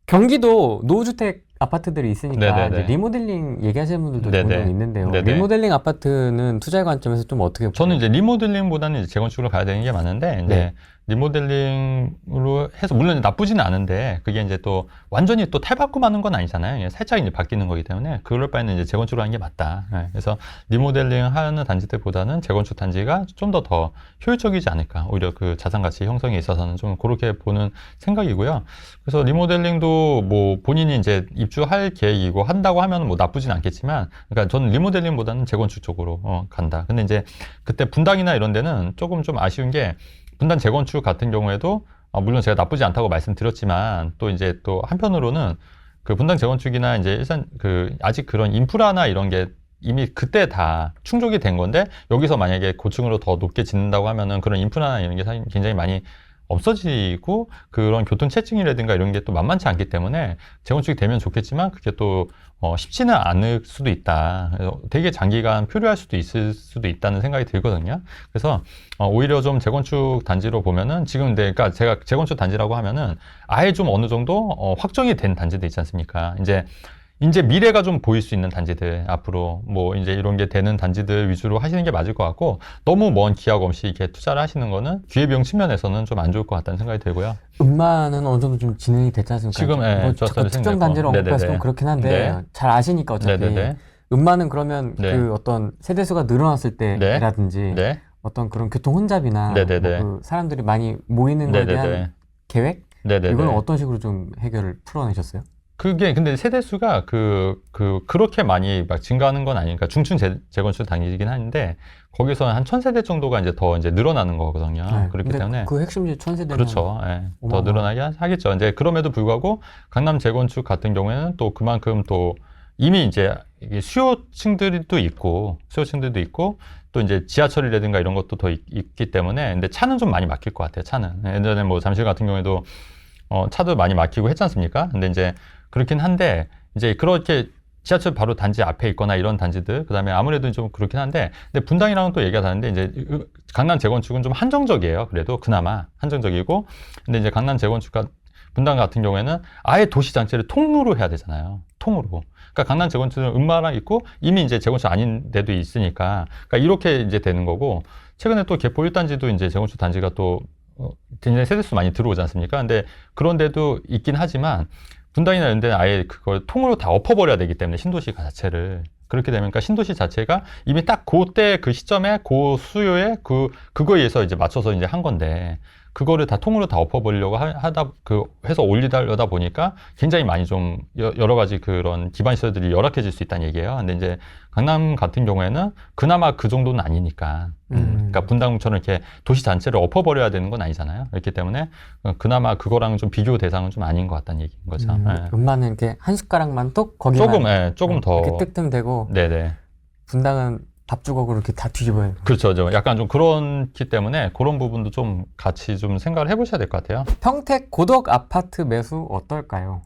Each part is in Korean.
경기도 노후주택 아파트들이 있으니까 네네네. 이제 리모델링 얘기하시는 분들도 네네. 종종 있는데요. 네네. 리모델링 아파트는 투자의 관점에서 좀 어떻게 저는 이제 리모델링보다는 이제 재건축으로 가야 되는 게 맞는데, 이제 네. 리모델링으로 해서, 물론 나쁘지는 않은데, 그게 이제 또 완전히 또 탈바꿈하는 건 아니잖아요. 그냥 살짝 이제 바뀌는 거기 때문에, 그럴 바에는 이제 재건축을 하는 게 맞다. 예, 그래서 리모델링 하는 단지들보다는 재건축 단지가 좀 더 효율적이지 않을까. 오히려 그 자산가치 형성에 있어서는 좀 그렇게 보는 생각이고요. 그래서 리모델링도 뭐 본인이 이제 입주할 계획이고 한다고 하면 뭐 나쁘진 않겠지만, 그러니까 저는 리모델링보다는 재건축 쪽으로 간다. 근데 이제 그때 분당이나 이런 데는 조금 좀 아쉬운 게, 분당 재건축 같은 경우에도 물론 제가 나쁘지 않다고 말씀드렸지만, 또 이제 또 한편으로는 그 분당 재건축이나 이제 일산 그 아직 그런 인프라나 이런 게 이미 그때 다 충족이 된 건데, 여기서 만약에 고층으로 더 높게 짓는다고 하면은 그런 인프라나 이런 게 굉장히 많이 없어지고, 그런 교통체증이라든가 이런 게 또 만만치 않기 때문에 재건축이 되면 좋겠지만, 그게 또 쉽지는 않을 수도 있다. 그래서 되게 장기간 표류할 수도 있을 수도 있다는 생각이 들거든요. 그래서 오히려 좀 재건축 단지로 보면은, 지금 그러니까 제가 재건축 단지라고 하면은 아예 좀 어느 정도 확정이 된 단지도 있지 않습니까? 이제 미래가 좀 보일 수 있는 단지들, 앞으로 뭐 이제 이런 게 되는 단지들 위주로 하시는 게 맞을 것 같고, 너무 먼 기약 없이 이렇게 투자를 하시는 거는 기회비용 측면에서는 좀 안 좋을 것 같다는 생각이 들고요. 음마는 어느 정도 좀 진행이 됐지 않습니까? 지금 뭐 저스트 특정 단지를 언급해서 좀 그렇긴 한데 네. 잘 아시니까 어차피 네네네. 음마는 그러면 네. 그 어떤 세대수가 늘어났을 때라든지 네. 어떤 그런 교통 혼잡이나 네네네. 뭐 그 사람들이 많이 모이는 거에 대한 네네네. 계획? 네네네. 이건 어떤 식으로 좀 해결을 풀어내셨어요? 그게 근데 세대수가 그렇게 많이 막 증가하는 건 아니니까, 중층 재건축 단지이긴 한데, 거기서 한 1000세대 정도가 이제 더 이제 늘어나는 거거든요. 네. 그렇기 근데 때문에. 그 핵심지 1000세대면 그렇죠. 예. 더 늘어나게 하겠죠. 이제 그럼에도 불구하고 강남 재건축 같은 경우에는 또 그만큼 또 이미 이제 이게 수요층들도 있고, 또 이제 지하철이라든가 이런 것도 더 있기 때문에, 근데 차는 좀 많이 막힐 것 같아요. 차는. 예전에 뭐 잠실 같은 경우에도 차도 많이 막히고 했지 않습니까? 근데 이제 그렇긴 한데, 이제 그렇게 지하철 바로 단지 앞에 있거나 이런 단지들, 그 다음에 아무래도 좀 그렇긴 한데, 근데 분당이랑은 또 얘기가 다른데, 이제 강남 재건축은 좀 한정적이에요. 그래도 그나마 한정적이고, 근데 이제 강남 재건축과 분당 같은 경우에는 아예 도시 자체를 통로로 해야 되잖아요. 통으로. 그러니까 강남 재건축은 음마랑 있고, 이미 이제 재건축 아닌 데도 있으니까, 그러니까 이렇게 이제 되는 거고, 최근에 또 개포 1단지도 이제 재건축 단지가 또 굉장히 세대수 많이 들어오지 않습니까? 근데 그런 데도 있긴 하지만, 분당이나 이런 데는 아예 그걸 통으로 다 엎어버려야 되기 때문에, 신도시 자체를. 그렇게 되면, 그러니까 신도시 자체가 이미 딱 그때 그 시점에 그 수요에 그거에 의해서 이제 맞춰서 이제 한 건데, 그거를 다 통으로 다 엎어버리려고 해서 올리려다 보니까 굉장히 많이 좀 여러 가지 그런 기반 시설들이 열악해질 수 있다는 얘기예요. 근데 이제 강남 같은 경우에는 그나마 그 정도는 아니니까. 그러니까 분당처럼 이렇게 도시 전체를 엎어버려야 되는 건 아니잖아요. 그렇기 때문에 그나마 그거랑 좀 비교 대상은 좀 아닌 것 같다는 얘기인 거죠. 음마는 이렇게 한 숟가락만 뚝 거기만 조금 더 이렇게 뜩등대고, 네네. 분당은 밥주걱으로 이렇게 다 뒤집어요. 그렇죠. 약간 좀 그렇기 때문에 그런 부분도 좀 같이 좀 생각을 해보셔야 될 것 같아요. 평택 고덕 아파트 매수 어떨까요?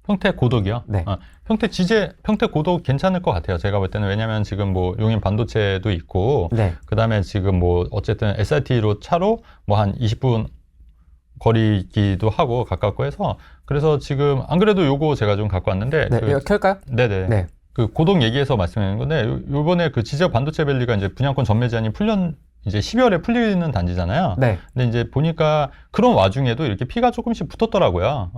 평택 고덕이요? 네. 평택 고덕 괜찮을 것 같아요. 제가 볼 때는. 왜냐면 지금 뭐 용인 반도체도 있고, 네. 그 다음에 지금 뭐 어쨌든 SRT로 차로 뭐 한 20분 거리기도 하고 가깝고 해서, 그래서 지금 안 그래도 요거 제가 좀 갖고 왔는데. 네, 이거 켤까요? 네네. 네. 그 고덕 얘기해서 말씀드리는 건데, 요번에 그 지적 반도체 밸리가 이제 분양권 전매 제한이 이제 12월에 풀리는 단지잖아요. 네. 근데 이제 보니까 그런 와중에도 이렇게 피가 조금씩 붙었더라고요.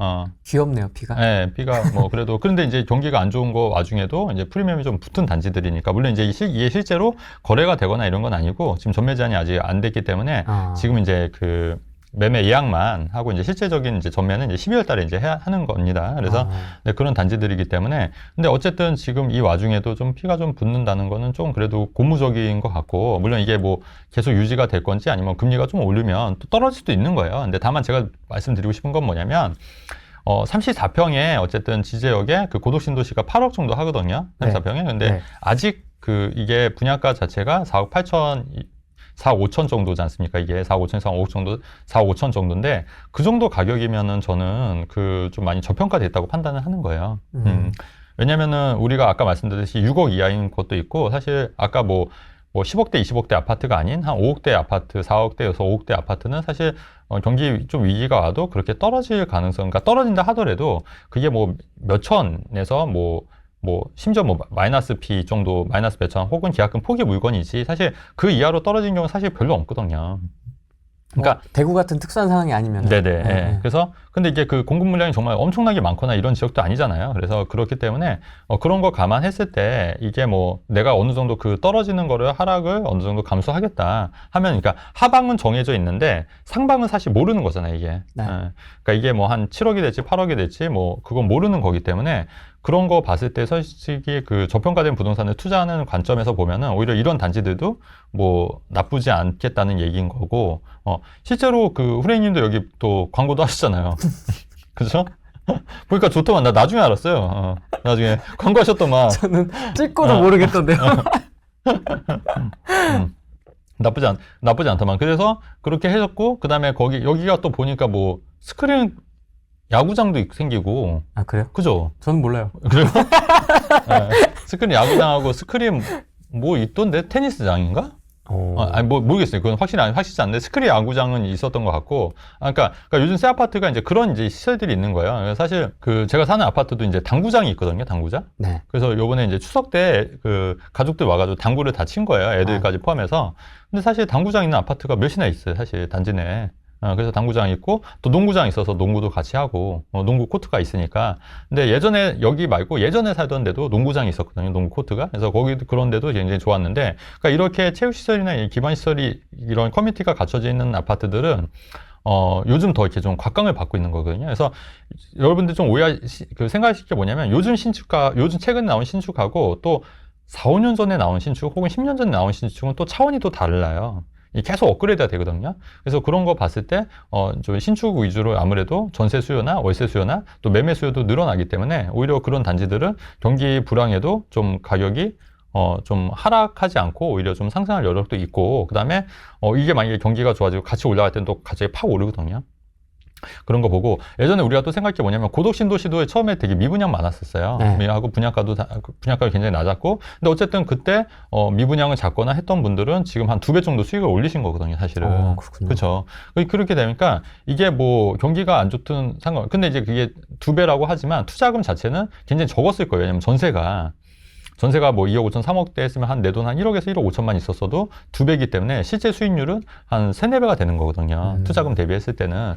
귀엽네요, 피가. 네, 피가 뭐 그래도. 그런데 이제 경기가 안 좋은 거 와중에도 이제 프리미엄이 좀 붙은 단지들이니까, 물론 이제 이게 실제로 거래가 되거나 이런 건 아니고, 지금 전매 제한이 아직 안 됐기 때문에 지금 이제 그 매매 예약만 하고, 이제 실제적인 이제 전매는 이제 12월 달에 이제 하는 겁니다. 그래서 네, 그런 단지들이기 때문에. 근데 어쨌든 지금 이 와중에도 좀 피가 좀 붙는다는 거는 좀 그래도 고무적인 것 같고, 물론 이게 뭐 계속 유지가 될 건지 아니면 금리가 좀 오르면 또 떨어질 수도 있는 거예요. 근데 다만 제가 말씀드리고 싶은 건 뭐냐면, 34평에 어쨌든 지제역에 그 고덕 신도시가 8억 정도 하거든요. 34평에. 근데 아직 이게 분양가 자체가 4억 5천 정도지 않습니까? 이게 4억 5천에서 5억 정도, 4억 5천 정도인데, 그 정도 가격이면은 저는 좀 많이 저평가됐다고 판단을 하는 거예요. 왜냐면은 우리가 아까 말씀드렸듯이 6억 이하인 것도 있고, 사실 아까 뭐 뭐 10억대, 20억대 아파트가 아닌 한 5억대 아파트, 4억대에서 5억대 아파트는 사실 경기 좀 위기가 와도 그렇게 떨어질 가능성, 그러니까 떨어진다 하더라도 그게 뭐 몇천에서 뭐 심지어 뭐 마이너스 P 정도, 마이너스 몇천 혹은 계약금 포기 물건이지 사실 그 이하로 떨어진 경우는 사실 별로 없거든요. 그러니까 뭐 대구 같은 특수한 상황이 아니면 네네. 예. 그래서 근데 이게 그 공급 물량이 정말 엄청나게 많거나 이런 지역도 아니잖아요. 그래서 그렇기 때문에 그런 거 감안했을 때 이게 뭐 내가 어느 정도 그 떨어지는 거를 하락을 어느 정도 감수하겠다 하면, 그러니까 하방은 정해져 있는데 상방은 사실 모르는 거잖아요, 이게. 네. 예. 그러니까 이게 뭐 한 7억이 될지 8억이 될지 뭐 그건 모르는 거기 때문에 그런 거 봤을 때 솔직히 그 저평가된 부동산을 투자하는 관점에서 보면은 오히려 이런 단지들도 뭐 나쁘지 않겠다는 얘기인 거고, 실제로 그 후레이님도 여기 또 광고도 하셨잖아요. 그죠? 보니까 좋더만. 나 나중에 알았어요. 나중에 광고하셨더만. 저는 찍고도 모르겠던데요. 나쁘지 않더만. 그래서 그렇게 해줬고, 그 다음에 여기가 또 보니까 뭐 스크린 야구장도 생기고. 아, 그래요? 그죠? 저는 몰라요. 그래요? 네. 스크린 야구장하고 스크린 뭐 있던데? 테니스장인가? 아니, 뭐, 모르겠어요. 그건 확실치 않는데, 스크린 야구장은 있었던 것 같고, 그러니까 요즘 새 아파트가 이제 그런 이제 시설들이 있는 거예요. 사실, 제가 사는 아파트도 이제 당구장이 있거든요, 당구장. 네. 그래서 요번에 이제 추석 때 가족들 와가지고 당구를 다 친 거예요, 애들까지 포함해서. 근데 사실 당구장 있는 아파트가 몇이나 있어요, 사실, 단지 내에. 그래서 당구장 있고, 또 농구장 있어서 농구도 같이 하고, 농구 코트가 있으니까. 근데 예전에, 여기 말고 예전에 살던 데도 농구장이 있었거든요, 농구 코트가. 그래서 거기도 그런 데도 굉장히 좋았는데, 그러니까 이렇게 체육시설이나 기반시설이, 이런 커뮤니티가 갖춰져 있는 아파트들은, 요즘 더 이렇게 좀 곽강을 받고 있는 거거든요. 그래서 여러분들 좀 생각하실 게 뭐냐면, 요즘 최근에 나온 신축하고 또 4, 5년 전에 나온 신축, 혹은 10년 전에 나온 신축은 또 차원이 또 달라요. 계속 업그레이드가 되거든요. 그래서 그런 거 봤을 때, 좀 신축 위주로 아무래도 전세 수요나 월세 수요나 또 매매 수요도 늘어나기 때문에 오히려 그런 단지들은 경기 불황에도 좀 가격이 좀 하락하지 않고 오히려 좀 상승할 여력도 있고, 그 다음에 이게 만약에 경기가 좋아지고 같이 올라갈 때는 또 갑자기 팍 오르거든요. 그런 거 보고, 예전에 우리가 또 생각해 뭐냐면 고덕신도시도에 처음에 되게 미분양 많았었어요. 네. 하고 분양가가 굉장히 낮았고, 근데 어쨌든 그때 미분양을 잡거나 했던 분들은 지금 한 2배 정도 수익을 올리신 거거든요, 사실은. 그렇군요. 그렇죠. 그렇게 되니까 이게 뭐 경기가 안 좋든 근데 이제 그게 2배라고 하지만 투자금 자체는 굉장히 적었을 거예요. 왜냐면 전세가 뭐 2억 5천, 3억대 했으면 한 내 돈 한 1억에서 1억 5천만 있었어도 2배이기 때문에 실제 수익률은 한 3, 4배가 되는 거거든요. 투자금 대비했을 때는.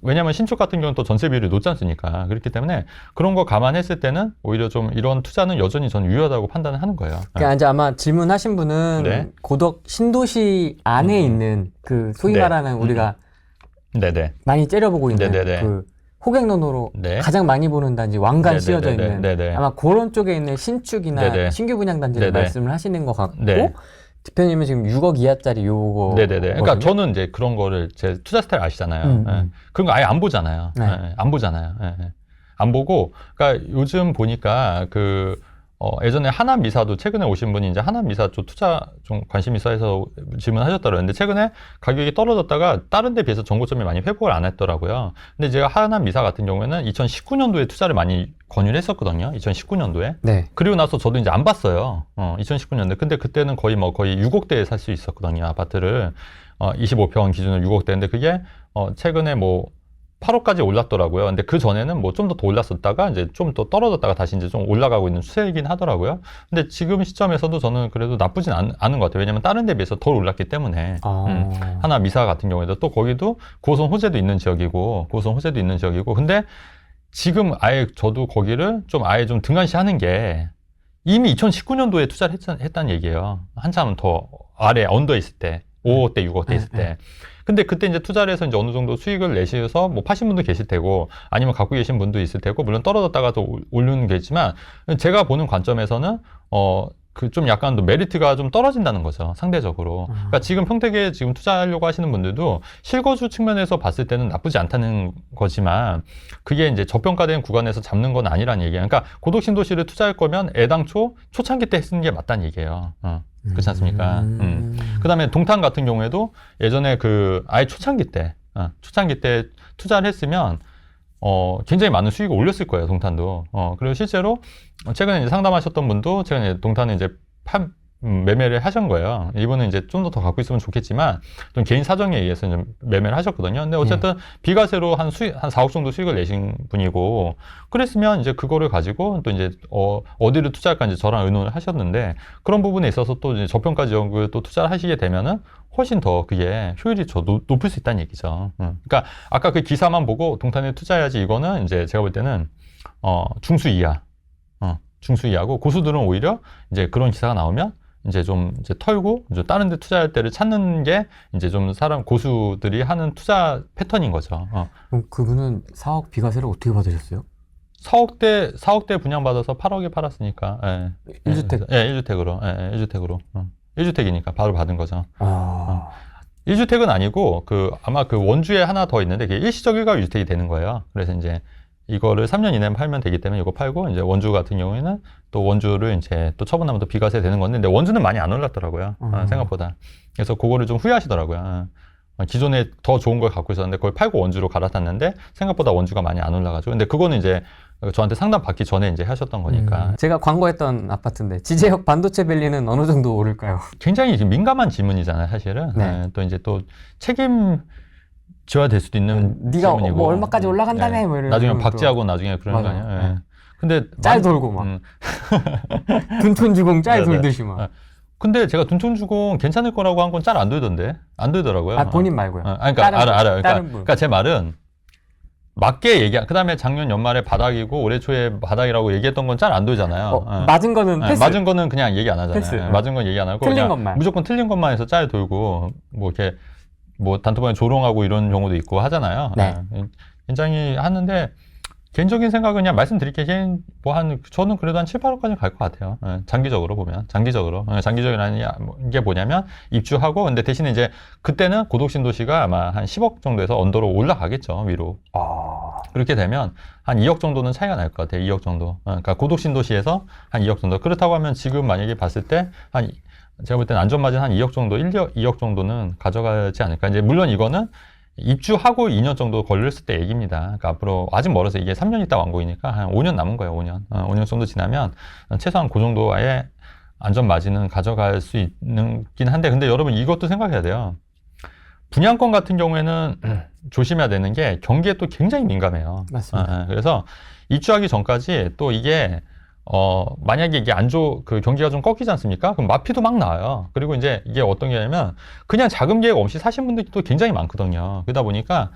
왜냐면 신축 같은 경우는 또 전세 비율이 높지 않습니까? 그렇기 때문에 그런 거 감안했을 때는 오히려 좀 이런 투자는 여전히 저는 유효하다고 판단을 하는 거예요. 그러니까 이제 아마 질문하신 분은 네. 고덕 신도시 안에 있는 그 소위 네. 말하는 우리가 네네. 많이 째려보고 있는 네네네. 그 호갱노노로 네. 가장 많이 보는 단지 왕관 네네네네. 씌워져 있는 네네. 아마 그런 쪽에 있는 신축이나 네네. 신규 분양 단지를 네네. 말씀을 하시는 것 같고, 네. 대표님은 지금 6억 이하짜리 요거. 네네네. 그러니까 저는 이제 그런 거를 제 투자 스타일 아시잖아요. 예. 그런 거 아예 안 보잖아요. 네. 예. 안 보잖아요. 예. 안 보고, 그러니까 요즘 보니까 예전에 하남미사도 최근에 오신 분이 이제 하남미사 쪽 투자 좀 관심 있어 해서 질문하셨다 그러는데, 최근에 가격이 떨어졌다가 다른 데 비해서 정고점이 많이 회복을 안 했더라고요. 근데 제가 하남미사 같은 경우에는 2019년도에 투자를 많이 권유를 했었거든요. 2019년도에. 네. 그리고 나서 저도 이제 안 봤어요. 2019년도에. 근데 그때는 거의 6억대에 살 수 있었거든요. 아파트를. 25평 기준으로 6억대인데 그게 최근에 뭐 8억까지 올랐더라고요. 근데 그 전에는 뭐 좀 더 올랐었다가 이제 좀 더 떨어졌다가 다시 이제 좀 올라가고 있는 추세이긴 하더라고요. 근데 지금 시점에서도 저는 그래도 나쁘진 않은 것 같아요. 왜냐면 다른 데 비해서 덜 올랐기 때문에. 하나 미사 같은 경우에도 또 거기도 고성 호재도 있는 지역이고, 근데 지금 아예 저도 거기를 좀 아예 좀 등한시 하는 게 이미 2019년도에 투자를 했다는 얘기예요. 한참 더 아래 언더에 있을 때, 5억대, 6억대 있을 때. 근데 그때 이제 투자를 해서 이제 어느 정도 수익을 내셔서 뭐 파신 분도 계실 테고, 아니면 갖고 계신 분도 있을 테고, 물론 떨어졌다가 또 오르는 게 있지만, 제가 보는 관점에서는, 좀 약간 또 메리트가 좀 떨어진다는 거죠, 상대적으로. 그러니까 지금 평택에 지금 투자하려고 하시는 분들도 실거주 측면에서 봤을 때는 나쁘지 않다는 거지만, 그게 이제 저평가된 구간에서 잡는 건 아니라는 얘기예요. 그러니까 고덕신도시를 투자할 거면 애당초 초창기 때 쓰는 게 맞다는 얘기예요. 그렇지 않습니까? 그 다음에 동탄 같은 경우에도 예전에 아예 초창기 때 투자를 했으면, 굉장히 많은 수익을 올렸을 거예요, 동탄도. 그리고 실제로, 최근에 이제 상담하셨던 분도, 최근에 동탄은 이제 매매를 하신 거예요. 이분은 이제 좀 더 갖고 있으면 좋겠지만 좀 개인 사정에 의해서 좀 매매를 하셨거든요. 근데 어쨌든 비과세로 한 4억 정도 수익을 내신 분이고 그랬으면 이제 그거를 가지고 또 이제 어디를 투자할까 이제 저랑 의논을 하셨는데 그런 부분에 있어서 또 이제 저평가 지역을 또 투자를 하시게 되면은 훨씬 더 그게 효율이 높을 수 있다는 얘기죠. 그러니까 아까 그 기사만 보고 동탄에 투자해야지 이거는 이제 제가 볼 때는 중수 이하, 중수 이하고 고수들은 오히려 이제 그런 기사가 나오면 이제 좀 이제 털고 이제 다른 데 투자할 때를 찾는 게 이제 좀 고수들이 하는 투자 패턴인 거죠. 그럼 그분은 4억 비과세를 어떻게 받으셨어요? 4억대 분양받아서 8억에 팔았으니까. 예. 1주택? 예, 1주택으로. 예, 1주택으로. 1주택이니까 바로 받은 거죠. 아. 1주택은 아니고 아마 그 원주에 하나 더 있는데 그게 일시적 일가 유주택이 되는 거예요. 그래서 이제 이거를 3년 이내에 팔면 되기 때문에 이거 팔고 이제 원주 같은 경우에는 또 원주를 이제 또 처분하면 또 비과세 되는 건데 근데 원주는 많이 안 올랐더라고요. 생각보다. 그래서 그거를 좀 후회하시더라고요. 기존에 더 좋은 걸 갖고 있었는데 그걸 팔고 원주로 갈아탔는데 생각보다 원주가 많이 안 올라가지고 근데 그거는 이제 저한테 상담 받기 전에 이제 하셨던 거니까. 제가 광고했던 아파트인데 지제역 반도체 밸리는 어느 정도 오를까요? 굉장히 민감한 질문이잖아요, 사실은. 네. 또 이제 또 책임져야 될 수도 있는 네가 질문이고. 뭐 얼마까지 올라간다며 뭐 이런 나중에 또. 박제하고 나중에 그러는 거 맞아요. 아니에요. 예. 근데 짤 돌고 막 둔촌주공 짤 네네. 돌듯이 막. 근데 제가 둔촌주공 괜찮을 거라고 한 건 짤 안 돌던데 안 돌더라고요. 본인 말고요. 그러니까 알아요. 다른 분. 그러니까 제 말은 맞게 그다음에 작년 연말에 바닥이고 올해 초에 바닥이라고 얘기했던 건 짤 안 돌잖아요. 맞은 거는 패스. 맞은 거는 그냥 얘기 안 하잖아요. 패스. 맞은 건 얘기 안 하고 틀린 그냥 것만. 무조건 틀린 것만 해서 짤 돌고 뭐 이렇게 뭐 단톡방에 조롱하고 이런 경우도 있고 하잖아요. 네. 굉장히 하는데 개인적인 생각은 그냥 말씀드릴게요. 저는 그래도 한 7, 8억까지 갈 것 같아요. 장기적으로 보면. 장기적이라는 게 뭐냐면 입주하고 근데 대신에 이제 그때는 고독신도시가 아마 한 10억 정도에서 언더로 올라가겠죠. 위로. 그렇게 되면 한 2억 정도는 차이가 날 것 같아요. 2억 정도. 그러니까 고독신도시에서 한 2억 정도. 그렇다고 하면 지금 만약에 봤을 때 제가 볼 때는 안전마진 한 2억 정도, 2억 정도는 가져가지 않을까. 이제 물론 이거는 입주하고 2년 정도 걸렸을 때 얘기입니다. 그러니까 앞으로 아직 멀어서 이게 3년 있다 완공이니까 한 5년 남은 거예요. 5년. 5년 정도 지나면 최소한 그 정도의 안전 마진은 가져갈 수 있긴 한데 근데 여러분 이것도 생각해야 돼요. 분양권 같은 경우에는 조심해야 되는 게 경기에 또 굉장히 민감해요. 맞습니다. 그래서 입주하기 전까지 또 이게 만약에 이게 그 경기가 좀 꺾이지 않습니까? 그럼 마피도 막 나와요. 그리고 이제 이게 어떤 게 냐면, 그냥 자금 계획 없이 사신 분들이 또 굉장히 많거든요. 그러다 보니까,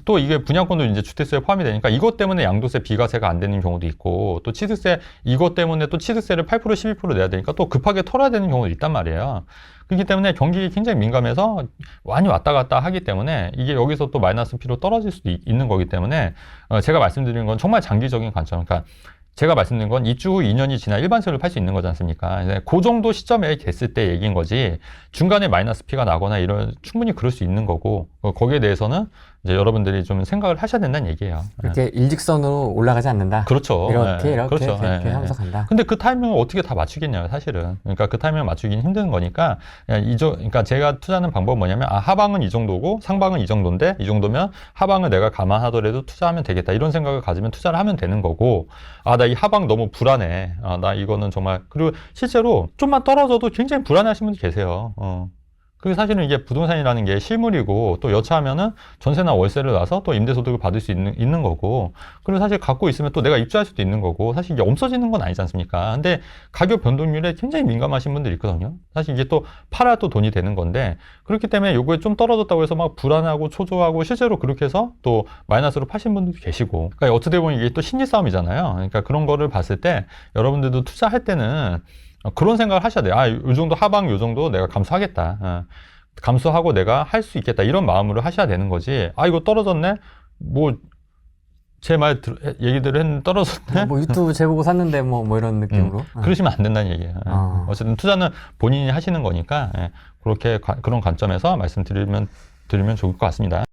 또 이게 분양권도 이제 주택세에 포함이 되니까 이것 때문에 양도세 비과세가 안 되는 경우도 있고, 또 취득세, 이것 때문에 또 취득세를 8%, 12% 내야 되니까 또 급하게 털어야 되는 경우도 있단 말이에요. 그렇기 때문에 경기가 굉장히 민감해서 많이 왔다 갔다 하기 때문에 이게 여기서 또 마이너스 P로 떨어질 수도 있는 거기 때문에, 제가 말씀드리는 건 정말 장기적인 관점. 그러니까 제가 말씀드린 건 입주 후 2년이 지나 일반세를 팔 수 있는 거지 않습니까? 그 정도 시점에 됐을 때 얘기인 거지 중간에 마이너스 P가 나거나 이런 충분히 그럴 수 있는 거고 거기에 대해서는 이제 여러분들이 좀 생각을 하셔야 된다는 얘기예요. 이렇게 일직선으로 올라가지 않는다. 그렇죠. 이렇게 그렇죠. 하면서 간다. 근데 그 타이밍을 어떻게 다 맞추겠냐요, 사실은. 그러니까 그 타이밍을 맞추긴 힘든 거니까 그러니까 제가 투자하는 방법은 뭐냐면 하방은 이 정도고 상방은 이 정도인데 이 정도면 하방을 내가 감안하더라도 투자하면 되겠다 이런 생각을 가지면 투자를 하면 되는 거고 나 이 하방 너무 불안해. 나 이거는 정말 그리고 실제로 좀만 떨어져도 굉장히 불안해하시는 분들 계세요. 그게 사실은 이게 부동산이라는 게 실물이고 또 여차하면은 전세나 월세를 놔서 또 임대소득을 받을 수 있는 거고 그리고 사실 갖고 있으면 또 내가 입주할 수도 있는 거고 사실 이게 없어지는 건 아니지 않습니까? 근데 가격 변동률에 굉장히 민감하신 분들이 있거든요. 사실 이게 또 팔아야 또 돈이 되는 건데 그렇기 때문에 요거에 좀 떨어졌다고 해서 막 불안하고 초조하고 실제로 그렇게 해서 또 마이너스로 파신 분들도 계시고 그러니까 어떻게 보면 이게 또 심리 싸움이잖아요. 그러니까 그런 거를 봤을 때 여러분들도 투자할 때는 그런 생각을 하셔야 돼요. 요 정도 하방 요 정도 내가 감수하겠다. 감수하고 내가 할 수 있겠다. 이런 마음으로 하셔야 되는 거지. 이거 떨어졌네? 뭐, 제 얘기대로 했는데 떨어졌네? 뭐 유튜브 제보고 샀는데 뭐 이런 느낌으로. 그러시면 안 된다는 얘기예요. 어쨌든 투자는 본인이 하시는 거니까, 그렇게 그런 관점에서 말씀드리면 좋을 것 같습니다.